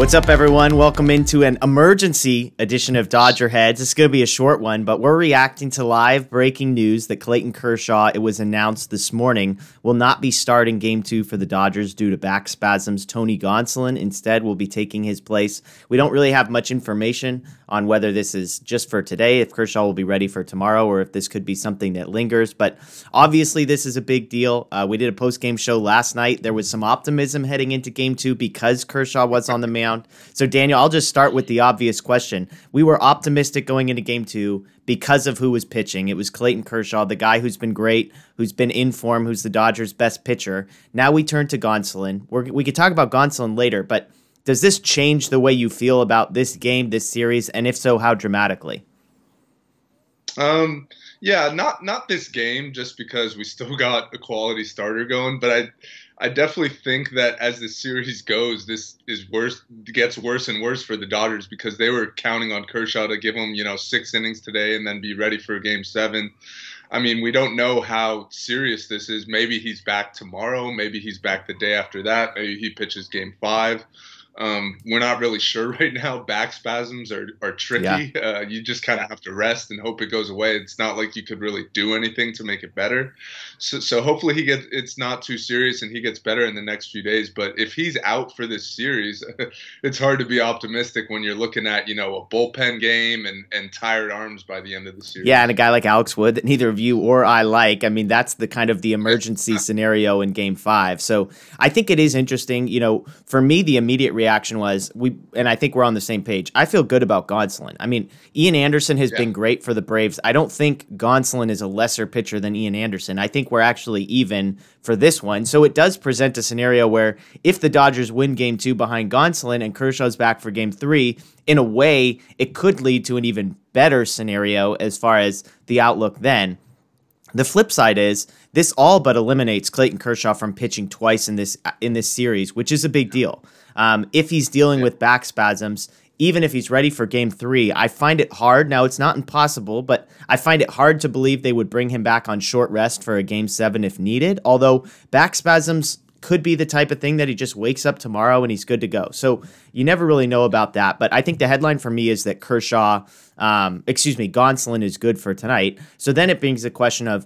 What's up, everyone? Welcome into an emergency edition of Dodger Heads. It's going to be a short one, but we're reacting to live breaking news that Clayton Kershaw, it was announced this morning, will not be starting Game 2 for the Dodgers due to back spasms. Tony Gonsolin instead will be taking his place. We don't really have much information on whether this is just for today, if Kershaw will be ready for tomorrow, or if this could be something that lingers. But obviously, this is a big deal. We did a post-game show last night. There was some optimism heading into Game 2 because Kershaw was on the mound. So, Daniel, I'll just start with the obvious question. We were optimistic going into Game 2 because of who was pitching. It was Clayton Kershaw, the guy who's been great, who's been in form, who's the Dodgers' best pitcher. Now we turn to Gonsolin. We could talk about Gonsolin later, but does this change the way you feel about this game, this series, and if so, how dramatically? Yeah, not this game, just because we still got a quality starter going, but I definitely think that as the series goes, this gets worse and worse for the Dodgers, because they were counting on Kershaw to give them, 6 innings today and then be ready for Game 7. I mean, we don't know how serious this is. Maybe he's back tomorrow. Maybe he's back the day after that. Maybe he pitches Game 5. We're not really sure right now. Back spasms are tricky. Yeah. You just kind of have to rest and hope it goes away. It's not like you could really do anything to make it better. So hopefully it's not too serious and he gets better in the next few days. But if he's out for this series, it's hard to be optimistic when you're looking at, a bullpen game and tired arms by the end of the series. Yeah, and a guy like Alex Wood that neither of you or I like. I mean, that's the kind of the emergency scenario in Game 5. So I think it is interesting. For me, the immediate reaction was and I think we're on the same page. I feel good about Gonsolin. I mean, Ian Anderson has been great for the Braves. I don't think Gonsolin is a lesser pitcher than Ian Anderson. I think we're actually even for this one. So it does present a scenario where if the Dodgers win Game 2 behind Gonsolin and Kershaw's back for Game 3, in a way, it could lead to an even better scenario as far as the outlook then. The flip side is this all but eliminates Clayton Kershaw from pitching twice in this series, which is a big deal. If he's dealing with back spasms, even if he's ready for Game 3, I find it hard. Now, it's not impossible, but I find it hard to believe they would bring him back on short rest for a Game 7 if needed, although back spasms could be the type of thing that he just wakes up tomorrow and he's good to go. So you never really know about that. But I think the headline for me is that Gonsolin is good for tonight. So then it brings the question of,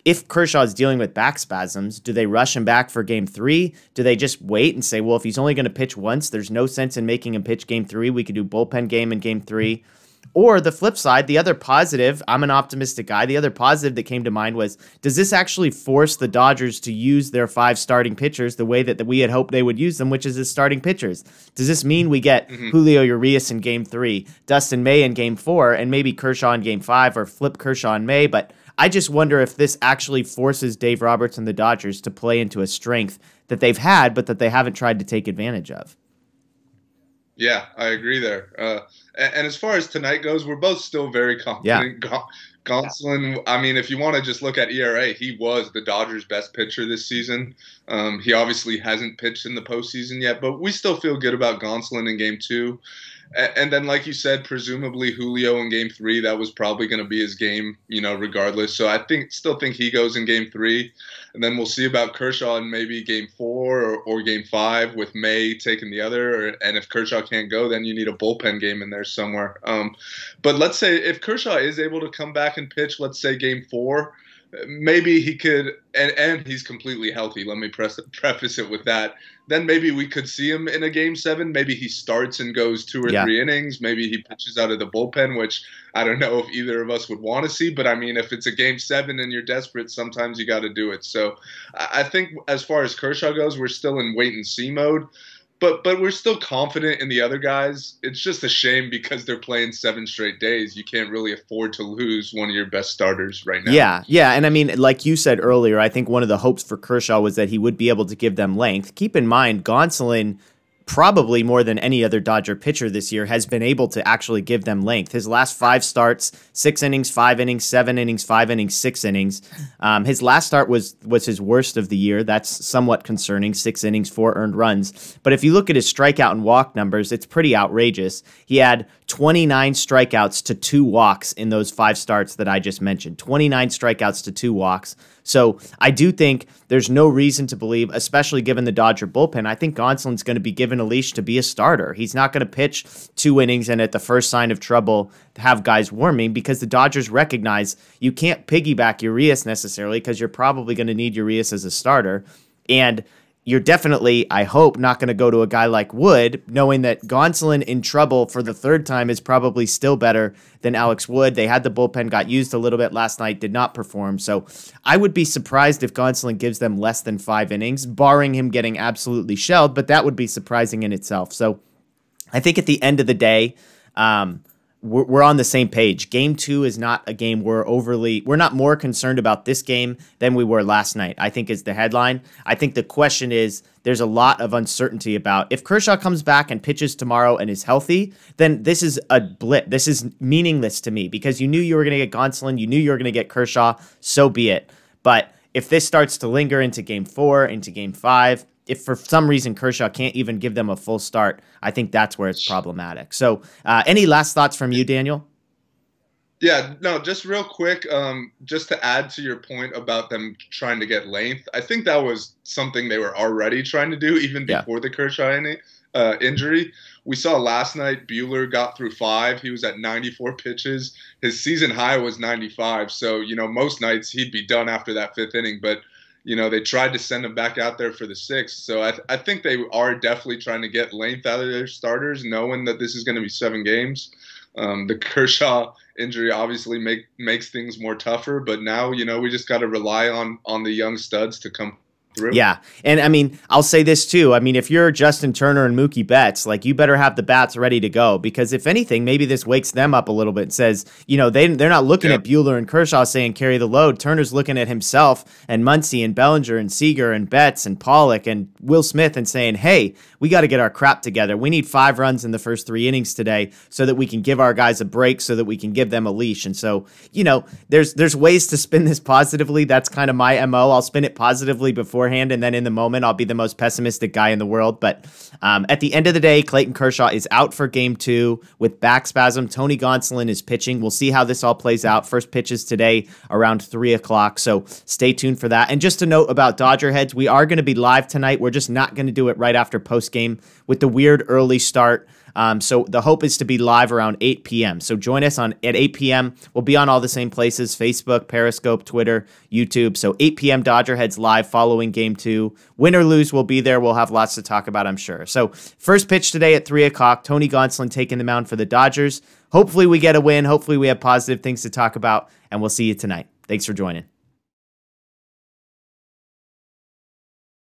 if Kershaw is dealing with back spasms, do they rush him back for Game 3? Do they just wait and say, well, if he's only going to pitch once, there's no sense in making him pitch Game 3. We could do bullpen game in Game 3. Or the flip side, the other positive, I'm an optimistic guy. The other positive that came to mind was, does this actually force the Dodgers to use their 5 starting pitchers the way that we had hoped they would use them, which is as starting pitchers? Does this mean we get Julio Urias in Game 3, Dustin May in Game 4, and maybe Kershaw in Game 5, or flip Kershaw in May? But I just wonder if this actually forces Dave Roberts and the Dodgers to play into a strength that they've had, but that they haven't tried to take advantage of. Yeah, I agree there. And as far as tonight goes, we're both still very confident. Yeah. Gonsolin, I mean, if you want to just look at ERA, he was the Dodgers' best pitcher this season. He obviously hasn't pitched in the postseason yet, but we still feel good about Gonsolin in Game 2. And then, like you said, presumably Julio in Game 3, that was probably going to be his game, regardless. So I still think he goes in Game 3. And then we'll see about Kershaw in maybe Game 4 or Game 5 with May taking the other. And if Kershaw can't go, then you need a bullpen game in there somewhere. But let's say if Kershaw is able to come back and pitch, let's say Game 4, maybe he could, and he's completely healthy. Let me preface it with that. Then maybe we could see him in a Game 7. Maybe he starts and goes 2 or 3 innings. Maybe he pitches out of the bullpen, which I don't know if either of us would want to see. But I mean, if it's a Game 7 and you're desperate, sometimes you got to do it. So I think as far as Kershaw goes, we're still in wait and see mode. But we're still confident in the other guys. It's just a shame because they're playing 7 straight days. You can't really afford to lose one of your best starters right now. Yeah. And I mean, like you said earlier, I think one of the hopes for Kershaw was that he would be able to give them length. Keep in mind, Gonsolin, probably more than any other Dodger pitcher this year, has been able to actually give them length. His last 5 starts, 6 innings, 5 innings, 7 innings, 5 innings, 6 innings. His last start was his worst of the year. That's somewhat concerning, 6 innings, 4 earned runs. But if you look at his strikeout and walk numbers, it's pretty outrageous. He had 29 strikeouts to 2 walks in those 5 starts that I just mentioned. 29 strikeouts to 2 walks. So I do think there's no reason to believe, especially given the Dodger bullpen, I think Gonsolin's going to be given a leash to be a starter. He's not going to pitch 2 innings and at the first sign of trouble have guys warming, because the Dodgers recognize you can't piggyback Urias necessarily, because you're probably going to need Urias as a starter. And you're definitely, I hope, not going to go to a guy like Wood, knowing that Gonsolin in trouble for the 3rd time is probably still better than Alex Wood. They had the bullpen, got used a little bit last night, did not perform. So I would be surprised if Gonsolin gives them less than 5 innings, barring him getting absolutely shelled, but that would be surprising in itself. So I think at the end of the day, we're on the same page. Game 2 is not a game we're not more concerned about this game than we were last night, I think is the headline. I think the question is, there's a lot of uncertainty about if Kershaw comes back and pitches tomorrow and is healthy, then this is a blip. This is meaningless to me, because you knew you were going to get Gonsolin, you knew you were going to get Kershaw, so be it. But if this starts to linger into Game 4, into Game 5, if for some reason Kershaw can't even give them a full start, I think that's where it's problematic. So any last thoughts from you, Daniel? Yeah, no, just real quick, just to add to your point about them trying to get length, I think that was something they were already trying to do even before the Kershaw injury. We saw last night Buehler got through 5. He was at 94 pitches. His season high was 95. So, most nights he'd be done after that 5th inning. But they tried to send him back out there for the 6th. So I think they are definitely trying to get length out of their starters, knowing that this is going to be 7 games. The Kershaw injury obviously makes things more tougher, but now, we just got to rely on the young studs to come through. Yeah. And I mean, I'll say this too. I mean, if you're Justin Turner and Mookie Betts, like, you better have the bats ready to go, because if anything, maybe this wakes them up a little bit and says, they're not looking at Buehler and Kershaw saying carry the load. Turner's looking at himself and Muncy and Bellinger and Seager and Betts and Pollock and Will Smith and saying, hey, we got to get our crap together. We need 5 runs in the first 3 innings today so that we can give our guys a break, so that we can give them a leash. And so, there's ways to spin this positively. That's kind of my MO. I'll spin it positively beforehand, and then in the moment, I'll be the most pessimistic guy in the world. But at the end of the day, Clayton Kershaw is out for Game 2 with back spasm. Tony Gonsolin is pitching. We'll see how this all plays out. First pitch is today around 3 o'clock, so stay tuned for that. And just a note about Dodger Heads, we are going to be live tonight. We're just not going to do it right after postgame with the weird early start. So the hope is to be live around 8 p.m. So join us at 8 p.m. We'll be on all the same places: Facebook, Periscope, Twitter, YouTube. So 8 p.m. Dodger Heads live following Game 2. Win or lose, we'll be there. We'll have lots to talk about, I'm sure. So first pitch today at 3 o'clock. Tony Gonsolin taking the mound for the Dodgers. Hopefully we get a win. Hopefully we have positive things to talk about, and we'll see you tonight. Thanks for joining.